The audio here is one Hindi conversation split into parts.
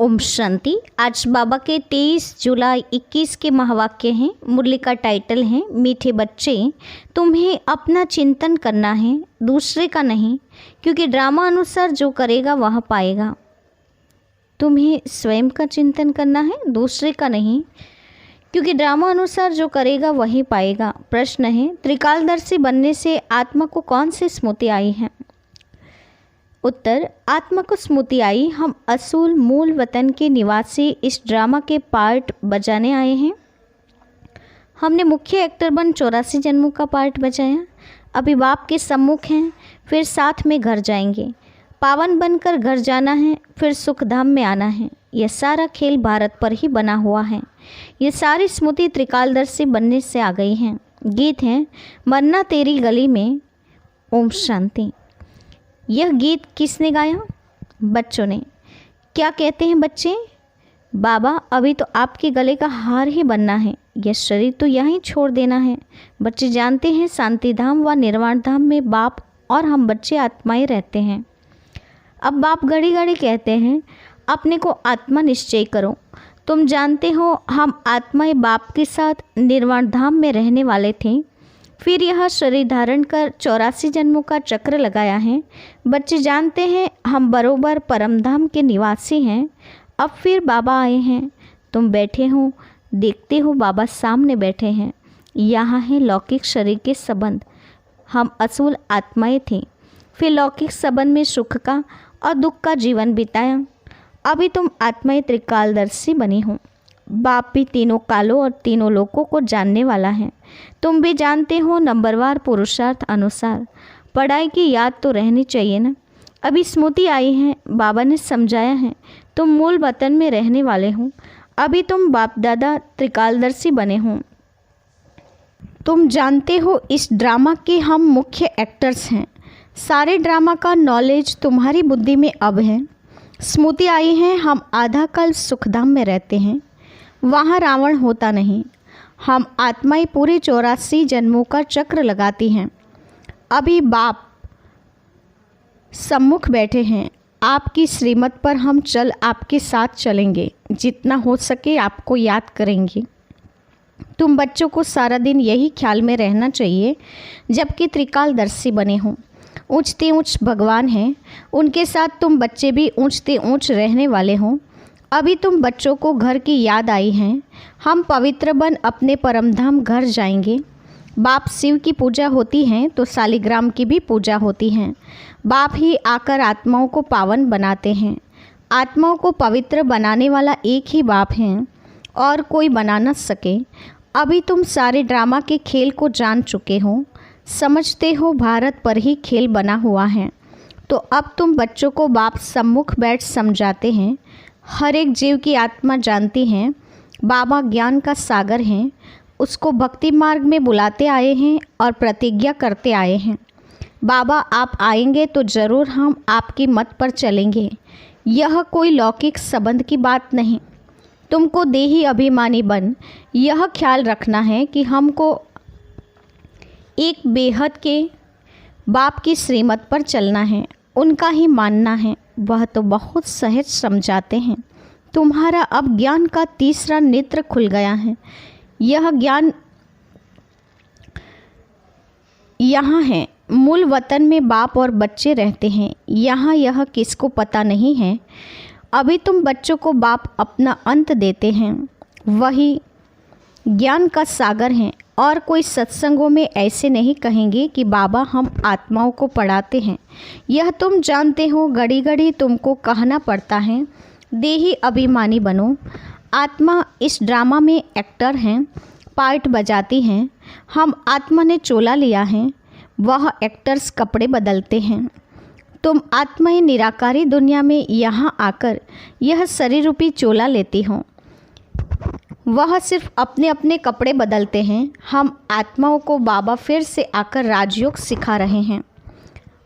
ओम शांति। आज बाबा के 23 जुलाई 21 के महावाक्य हैं। मुरली का टाइटल है मीठे बच्चे, तुम्हें अपना चिंतन करना है, दूसरे का नहीं, क्योंकि ड्रामा अनुसार जो करेगा वह पाएगा। तुम्हें स्वयं का चिंतन करना है, दूसरे का नहीं, क्योंकि ड्रामा अनुसार जो करेगा वही पाएगा। प्रश्न है, त्रिकालदर्शी बनने से आत्मा को कौन सी स्मृति आई है? उत्तर, आत्मा को स्मृति आई, हम असूल मूल वतन के निवासी इस ड्रामा के पार्ट बजाने आए हैं। हमने मुख्य एक्टर बन 84 जन्मों का पार्ट बजाया। अभी बाप के सम्मुख हैं, फिर साथ में घर जाएंगे। पावन बनकर घर जाना है, फिर सुख धाम में आना है। यह सारा खेल भारत पर ही बना हुआ है। ये सारी स्मृति त्रिकालदर्शी बनने से आ गई हैं। गीत है मरना तेरी गली में। ओम शांति। यह गीत किसने गाया? बच्चों ने। क्या कहते हैं बच्चे? बाबा, अभी तो आपके गले का हार ही बनना है, यह शरीर तो यहीं छोड़ देना है। बच्चे जानते हैं शांति धाम व निर्वाण धाम में बाप और हम बच्चे आत्माएं रहते हैं। अब बाप घड़ी घड़ी कहते हैं अपने को आत्मा निश्चय करो। तुम जानते हो हम आत्माएं बाप के साथ निर्वाण धाम में रहने वाले थे, फिर यह शरीर धारण कर 84 जन्मों का चक्र लगाया है। बच्चे जानते हैं हम बरोबर परमधाम के निवासी हैं। अब फिर बाबा आए हैं, तुम बैठे हो, देखते हो बाबा सामने बैठे हैं। यहाँ है लौकिक शरीर के संबंध। हम असूल आत्माएं थे, फिर लौकिक संबंध में सुख का और दुख का जीवन बिताया। अभी तुम आत्माएं त्रिकालदर्शी बनी हो। बाप भी तीनों कालों और तीनों लोकों को जानने वाला है। तुम भी जानते हो नंबरवार पुरुषार्थ अनुसार। पढ़ाई की याद तो रहनी चाहिए ना। अभी स्मृति आई है, बाबा ने समझाया है तुम मूल वतन में रहने वाले हो। अभी तुम बाप दादा त्रिकालदर्शी बने हो। तुम जानते हो इस ड्रामा के हम मुख्य एक्टर्स हैं। सारे ड्रामा का नॉलेज तुम्हारी बुद्धि में अब है। स्मृति आई है हम आधा कल सुखधाम में रहते हैं, वहाँ रावण होता नहीं। हम आत्माएं पूरे 84 जन्मों का चक्र लगाती हैं। अभी बाप सम्मुख बैठे हैं। आपकी श्रीमत पर हम चल आपके साथ चलेंगे। जितना हो सके आपको याद करेंगे। तुम बच्चों को सारा दिन यही ख्याल में रहना चाहिए जबकि त्रिकालदर्शी बने हों। ऊंचते ऊंच भगवान हैं, उनके साथ तुम बच्चे भी ऊंचते ऊंच रहने वाले हों। अभी तुम बच्चों को घर की याद आई है। हम पवित्र बन अपने परमधाम घर जाएंगे। बाप शिव की पूजा होती है तो शालिग्राम की भी पूजा होती है। बाप ही आकर आत्माओं को पावन बनाते हैं। आत्माओं को पवित्र बनाने वाला एक ही बाप है और कोई बना न सके। अभी तुम सारे ड्रामा के खेल को जान चुके हो, समझते हो भारत पर ही खेल बना हुआ है। तो अब तुम बच्चों को बाप सम्मुख बैठ समझाते हैं। हर एक जीव की आत्मा जानती हैं बाबा ज्ञान का सागर हैं। उसको भक्ति मार्ग में बुलाते आए हैं और प्रतिज्ञा करते आए हैं। बाबा आप आएंगे तो ज़रूर हम आपकी मत पर चलेंगे। यह कोई लौकिक संबंध की बात नहीं। तुमको देही अभिमानी बन यह ख्याल रखना है कि हमको एक बेहद के बाप की श्रीमत पर चलना है, उनका ही मानना है। वह तो बहुत सहज समझाते हैं। तुम्हारा अब ज्ञान का तीसरा नेत्र खुल गया है। यह ज्ञान यहाँ है। मूल वतन में बाप और बच्चे रहते हैं। यहाँ यह किसको पता नहीं है। अभी तुम बच्चों को बाप अपना अंत देते हैं। वही ज्ञान का सागर हैं और कोई सत्संगों में ऐसे नहीं कहेंगे कि बाबा हम आत्माओं को पढ़ाते हैं। यह तुम जानते हो। घड़ी घड़ी तुमको कहना पड़ता है देही अभिमानी बनो। आत्मा इस ड्रामा में एक्टर हैं, पार्ट बजाती हैं। हम आत्मा ने चोला लिया है, वह एक्टर्स कपड़े बदलते हैं। तुम आत्माएं निराकारी दुनिया में यहाँ आकर यह शरीर रूपी चोला लेती हो। वह सिर्फ अपने अपने कपड़े बदलते हैं। हम आत्माओं को बाबा फिर से आकर राजयोग सिखा रहे हैं।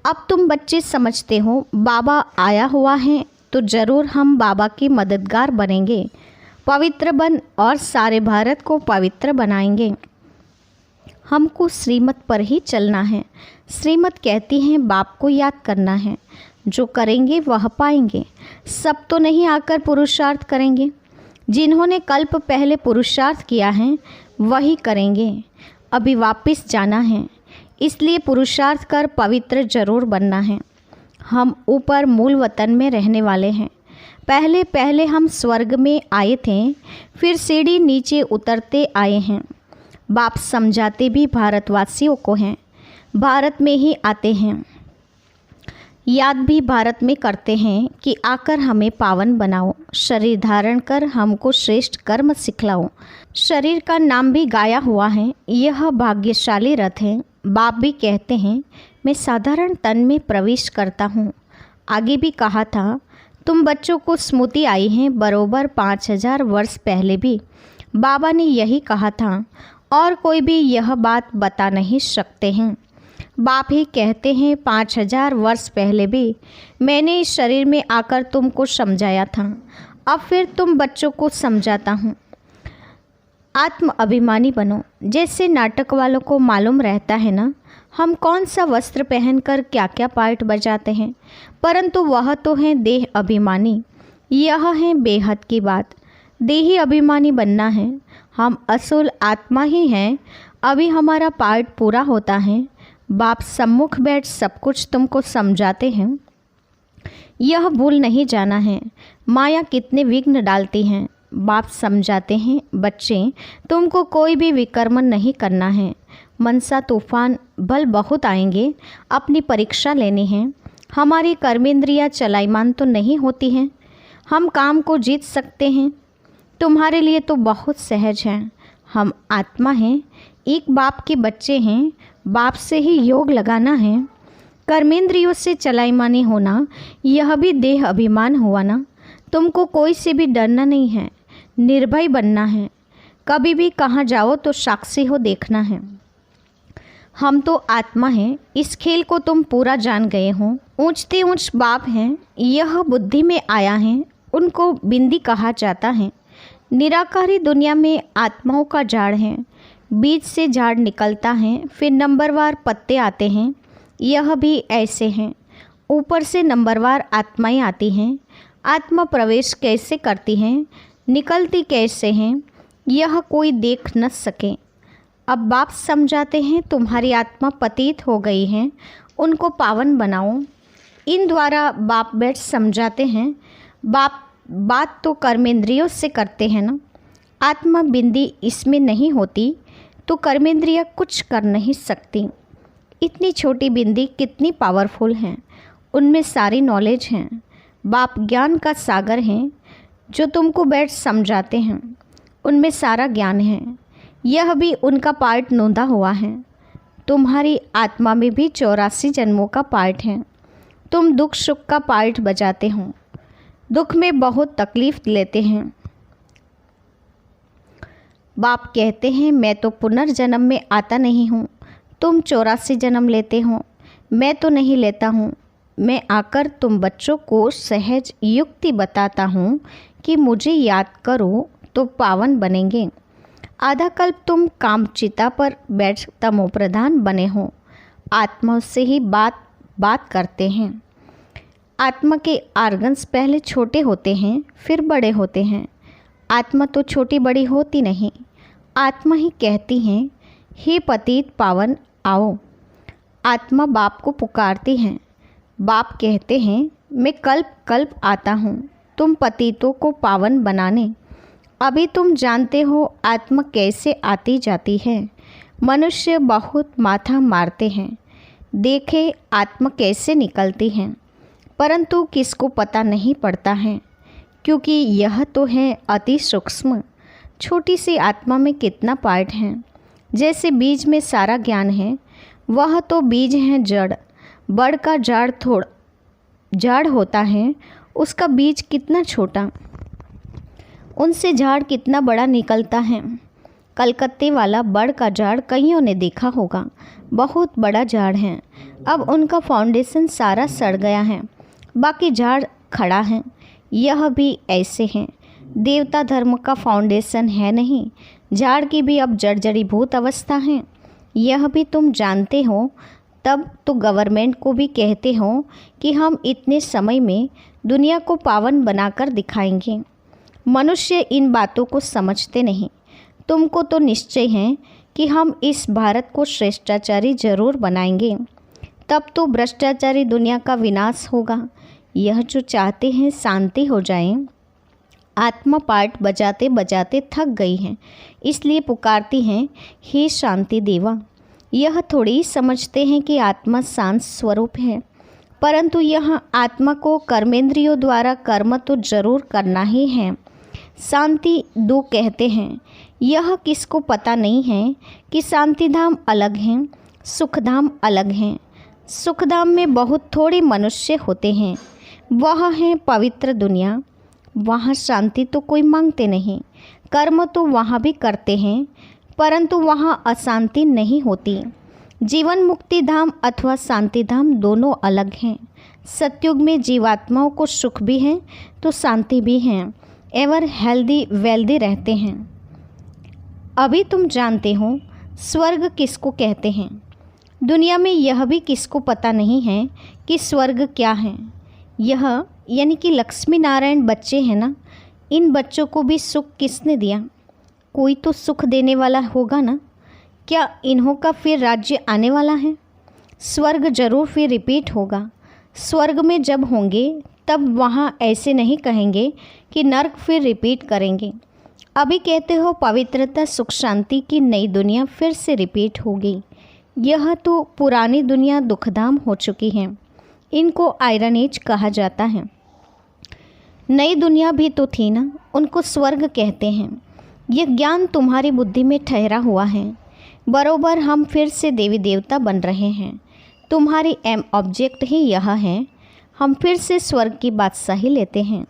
अब तुम बच्चे समझते हो बाबा आया हुआ है तो ज़रूर हम बाबा की मददगार बनेंगे। पवित्र बन और सारे भारत को पवित्र बनाएंगे। हमको श्रीमत पर ही चलना है। श्रीमत कहती है बाप को याद करना है। जो करेंगे वह पाएंगे। सब तो नहीं आकर पुरुषार्थ करेंगे। जिन्होंने कल्प पहले पुरुषार्थ किया है वही करेंगे। अभी वापस जाना है, इसलिए पुरुषार्थ कर पवित्र जरूर बनना है। हम ऊपर मूल वतन में रहने वाले हैं। पहले पहले हम स्वर्ग में आए थे, फिर सीढ़ी नीचे उतरते आए हैं। बाप समझाते भी भारतवासियों को हैं, भारत में ही आते हैं। याद भी भारत में करते हैं कि आकर हमें पावन बनाओ, शरीर धारण कर हमको श्रेष्ठ कर्म सिखलाओ। शरीर का नाम भी गाया हुआ है, यह भाग्यशाली रथ है। बाप भी कहते हैं मैं साधारण तन में प्रवेश करता हूँ। आगे भी कहा था तुम बच्चों को स्मृति आई है बरोबर 5000 वर्ष पहले भी बाबा ने यही कहा था, और कोई भी यह बात बता नहीं सकते हैं। बाप ही कहते हैं 5000 वर्ष पहले भी मैंने इस शरीर में आकर तुमको समझाया था, अब फिर तुम बच्चों को समझाता हूँ। आत्म अभिमानी बनो। जैसे नाटक वालों को मालूम रहता है ना, हम कौन सा वस्त्र पहनकर क्या क्या पार्ट बजाते हैं, परंतु वह तो है देह अभिमानी। यह है बेहद की बात। देही अभिमानी बनना है। हम असूल आत्मा ही हैं। अभी हमारा पार्ट पूरा होता है। बाप सम्मुख बैठ सब कुछ तुमको समझाते हैं। यह भूल नहीं जाना है माया कितने विघ्न डालती हैं। बाप समझाते हैं बच्चे तुमको कोई भी विकर्मण नहीं करना है। मनसा तूफान बल बहुत आएंगे, अपनी परीक्षा लेनी है। हमारी कर्मेंद्रियाँ चलाईमान तो नहीं होती हैं, हम काम को जीत सकते हैं। तुम्हारे लिए तो बहुत सहज है। हम आत्मा हैं, एक बाप के बच्चे हैं। बाप से ही योग लगाना है। कर्मेंद्रियों से चलाईमानी होना यह भी देह अभिमान हुआ ना। तुमको कोई से भी डरना नहीं है, निर्भय बनना है। कभी भी कहाँ जाओ तो साक्षी हो देखना है। हम तो आत्मा हैं, इस खेल को तुम पूरा जान गए हो। ऊंचते ऊंच बाप हैं, यह बुद्धि में आया है, उनको बिंदी कहा जाता है। निराकारी दुनिया में आत्माओं का झाड़ है। बीज से झाड़ निकलता है, फिर नंबरवार पत्ते आते हैं। यह भी ऐसे हैं, ऊपर से नंबरवार आत्माएं आती हैं। आत्मा प्रवेश कैसे करती हैं, निकलती कैसे हैं, यह कोई देख न सके। अब बाप समझाते हैं तुम्हारी आत्मा पतित हो गई है, उनको पावन बनाओ। इन द्वारा बाप बैठ समझाते हैं। बाप बात तो कर्मेंद्रियों से करते हैं ना। आत्मा बिंदी इसमें नहीं होती तो कर्मेंद्रियाँ कुछ कर नहीं सकती। इतनी छोटी बिंदी कितनी पावरफुल हैं, उनमें सारी नॉलेज है। बाप ज्ञान का सागर हैं, जो तुमको बैठ समझाते हैं, उनमें सारा ज्ञान है। यह भी उनका पार्ट नोंदा हुआ है। तुम्हारी आत्मा में भी 84 जन्मों का पार्ट है। तुम दुख सुख का पार्ट बजाते हो, दुख में बहुत तकलीफ लेते हैं। बाप कहते हैं मैं तो पुनर्जन्म में आता नहीं हूँ, तुम 84 जन्म लेते हो, मैं तो नहीं लेता हूँ। मैं आकर तुम बच्चों को सहज युक्ति बताता हूँ कि मुझे याद करो तो पावन बनेंगे। आधा कल्प तुम कामचिता पर बैठ तमो प्रधान बने हो। आत्मा से ही बात करते हैं। आत्मा के आर्गन्स पहले छोटे होते हैं, फिर बड़े होते हैं। आत्मा तो छोटी बड़ी होती नहीं। आत्मा ही कहती हैं हे पतित पावन आओ। आत्मा बाप को पुकारती हैं। बाप कहते हैं मैं कल्प कल्प आता हूँ तुम पतितों को पावन बनाने। अभी तुम जानते हो आत्मा कैसे आती जाती है। मनुष्य बहुत माथा मारते हैं, देखे आत्मा कैसे निकलती हैं, परंतु किसको पता नहीं पड़ता है, क्योंकि यह तो है अति सूक्ष्म। छोटी सी आत्मा में कितना पार्ट है। जैसे बीज में सारा ज्ञान है, वह तो बीज है जड़। बड़ का झाड़ होता है, उसका बीज कितना छोटा, उनसे झाड़ कितना बड़ा निकलता है। कलकत्ते वाला बड़ का झाड़ कईयों ने देखा होगा, बहुत बड़ा झाड़ है। अब उनका फाउंडेशन सारा सड़ गया है, बाकी झाड़ खड़ा है। यह भी ऐसे हैं। देवता धर्म का फाउंडेशन है नहीं, झाड़ की भी अब जर्जरीभूत अवस्था है। यह भी तुम जानते हो। तब तो गवर्नमेंट को भी कहते हो कि हम इतने समय में दुनिया को पावन बनाकर दिखाएंगे। मनुष्य इन बातों को समझते नहीं। तुमको तो निश्चय है कि हम इस भारत को श्रेष्ठाचारी जरूर बनाएंगे, तब तो भ्रष्टाचारी दुनिया का विनाश होगा। यह जो चाहते हैं शांति हो जाए। आत्मा पाठ बजाते बजाते थक गई है, इसलिए पुकारती हैं, हे शांति देवा। यह थोड़ी समझते हैं कि आत्मा शांत स्वरूप है, परंतु यह आत्मा को कर्मेंद्रियों द्वारा कर्म तो जरूर करना ही है। शांति दो कहते हैं। यह किसको पता नहीं है कि शांतिधाम अलग हैं, सुखधाम अलग हैं। सुखधाम में बहुत थोड़े मनुष्य होते हैं, वह है पवित्र दुनिया। वहाँ शांति तो कोई मांगते नहीं, कर्म तो वहाँ भी करते हैं, परंतु वहाँ अशांति नहीं होती। जीवन मुक्ति धाम अथवा शांति धाम दोनों अलग हैं। सतयुग में जीवात्माओं को सुख भी है तो शांति भी है, एवं हेल्दी वेल्दी रहते हैं। अभी तुम जानते हो स्वर्ग किसको कहते हैं। दुनिया में यह भी किसको पता नहीं है कि स्वर्ग क्या है। यह यानी कि लक्ष्मी नारायण बच्चे हैं ना, इन बच्चों को भी सुख किसने दिया? कोई तो सुख देने वाला होगा ना। क्या इन्हों का फिर राज्य आने वाला है? स्वर्ग जरूर फिर रिपीट होगा। स्वर्ग में जब होंगे तब वहाँ ऐसे नहीं कहेंगे कि नर्क फिर रिपीट करेंगे। अभी कहते हो पवित्रता सुख शांति की नई दुनिया फिर से रिपीट होगी। यह तो पुरानी दुनिया दुखधाम हो चुकी है। इनको आयरन एज कहा जाता है। नई दुनिया भी तो थी ना, उनको स्वर्ग कहते हैं। यह ज्ञान तुम्हारी बुद्धि में ठहरा हुआ है। बरोबर हम फिर से देवी देवता बन रहे हैं। तुम्हारी एम ऑब्जेक्ट ही यह है। हम फिर से स्वर्ग की बादशाही लेते हैं।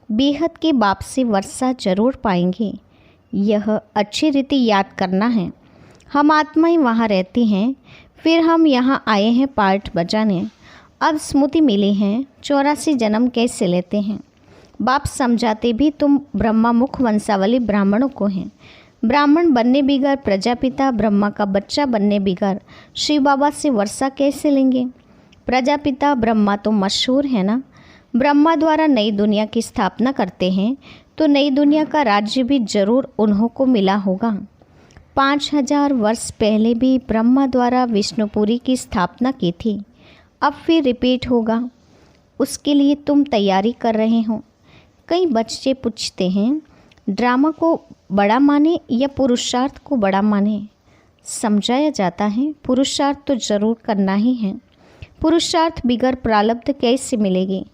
बेहद के बाप से वर्षा जरूर पाएंगे। यह अच्छी रीति याद करना है। हम आत्माएं वहाँ रहती हैं, फिर हम यहाँ आए हैं पाठ बजाने। अब स्मृति मिली है 84 जन्म कैसे लेते हैं। बाप समझाते भी तुम ब्रह्मा मुख वंशावली ब्राह्मणों को हैं। ब्राह्मण बनने बिगर प्रजापिता ब्रह्मा का बच्चा बनने बिगर शिव बाबा से वर्षा कैसे लेंगे। प्रजापिता ब्रह्मा तो मशहूर है ना। ब्रह्मा द्वारा नई दुनिया की स्थापना करते हैं तो नई दुनिया का राज्य भी जरूर उन्हों को मिला होगा। 5000 वर्ष पहले भी ब्रह्मा द्वारा विष्णुपुरी की स्थापना की थी। अब फिर रिपीट होगा। उसके लिए तुम तैयारी कर रहे हो। कई बच्चे पूछते हैं ड्रामा को बड़ा माने या पुरुषार्थ को बड़ा माने। समझाया जाता है पुरुषार्थ तो ज़रूर करना ही है। पुरुषार्थ बिगर प्रारब्ध कैसे मिलेगी।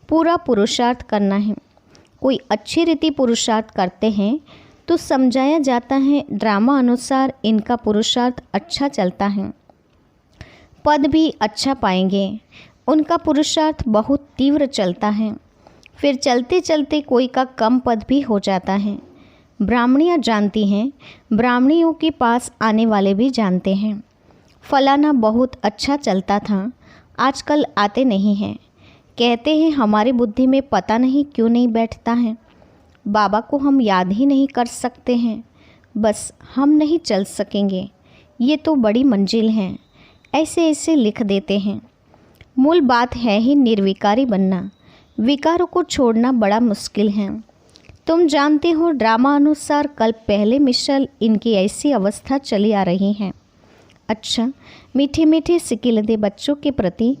पूरा पुरुषार्थ करना है। कोई अच्छी रीति पुरुषार्थ करते हैं तो समझाया जाता है ड्रामा अनुसार इनका पुरुषार्थ अच्छा चलता है, पद भी अच्छा पाएंगे। उनका पुरुषार्थ बहुत तीव्र चलता है, फिर चलते चलते कोई का कम पद भी हो जाता है। ब्राह्मणियाँ जानती हैं, ब्राह्मणियों के पास आने वाले भी जानते हैं। फलाना बहुत अच्छा चलता था, आजकल आते नहीं हैं। कहते हैं हमारी बुद्धि में पता नहीं क्यों नहीं बैठता है। बाबा को हम याद ही नहीं कर सकते हैं, बस हम नहीं चल सकेंगे, ये तो बड़ी मंजिल है, ऐसे ऐसे लिख देते हैं। मूल बात है ही निर्विकारी बनना। विकारों को छोड़ना बड़ा मुश्किल है। तुम जानते हो ड्रामा अनुसार कल पहले मिशल इनकी ऐसी अवस्था चली आ रही है। अच्छा, मीठे मीठे सिकिलदे बच्चों के प्रति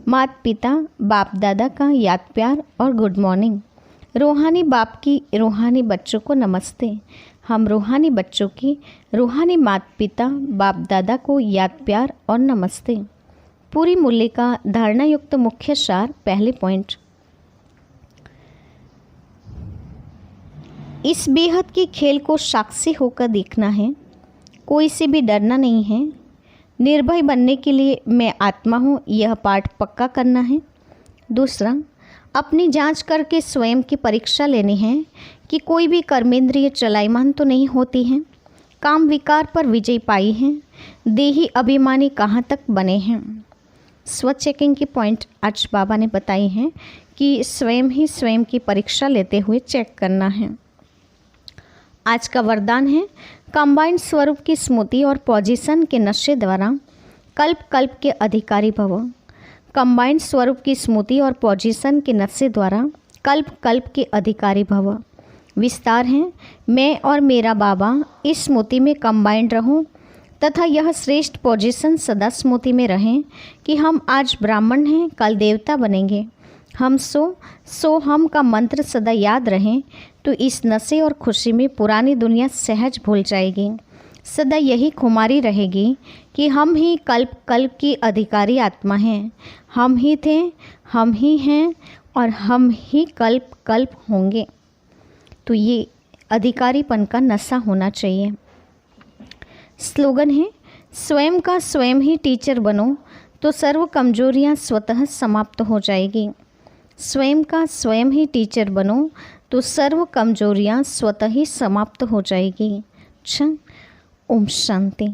माता पिता बाप दादा का याद प्यार और गुड मॉर्निंग। रूहानी बाप की रूहानी बच्चों को नमस्ते। हम रूहानी बच्चों की रूहानी माता पिता बाप दादा को याद प्यार और नमस्ते। पूरी मूल्य का धारणा युक्त मुख्य सार। पहले पॉइंट, इस बेहद के खेल को साक्षी होकर देखना है। कोई से भी डरना नहीं है। निर्भय बनने के लिए मैं आत्मा हूँ, यह पाठ पक्का करना है। दूसरा, अपनी जांच करके स्वयं की परीक्षा लेनी है कि कोई भी कर्मेंद्रिय चलायमान तो नहीं होती हैं। काम विकार पर विजय पाई हैं। देही अभिमानी कहाँ तक बने हैं। स्व चेकिंग की पॉइंट आज बाबा ने बताई हैं कि स्वयं ही स्वयं की परीक्षा लेते हुए चेक करना है। आज का वरदान है कंबाइंड स्वरूप की स्मृति और पोजीशन के नशे द्वारा कल्प कल्प के अधिकारी भव। कंबाइंड स्वरूप की स्मृति और पोजीशन के नशे द्वारा कल्प कल्प के अधिकारी भव। विस्तार है, मैं और मेरा बाबा इस स्मृति में कंबाइंड रहूं तथा यह श्रेष्ठ पोजीशन सदा स्मृति में रहें कि हम आज ब्राह्मण हैं, कल देवता बनेंगे। हम सो हम का मंत्र सदा याद रहें तो इस नशे और खुशी में पुरानी दुनिया सहज भूल जाएगी। सदा यही खुमारी रहेगी कि हम ही कल्प कल्प की अधिकारी आत्मा हैं। हम ही थे, हम ही हैं और हम ही कल्प कल्प होंगे। तो ये अधिकारीपन का नशा होना चाहिए। स्लोगन है, स्वयं का स्वयं ही टीचर बनो तो सर्व कमजोरियां स्वतः समाप्त हो जाएगी। स्वयं का स्वयं ही टीचर बनो तो सर्व कमजोरियां स्वतः ही समाप्त हो जाएगी। अच्छा, ओम शांति।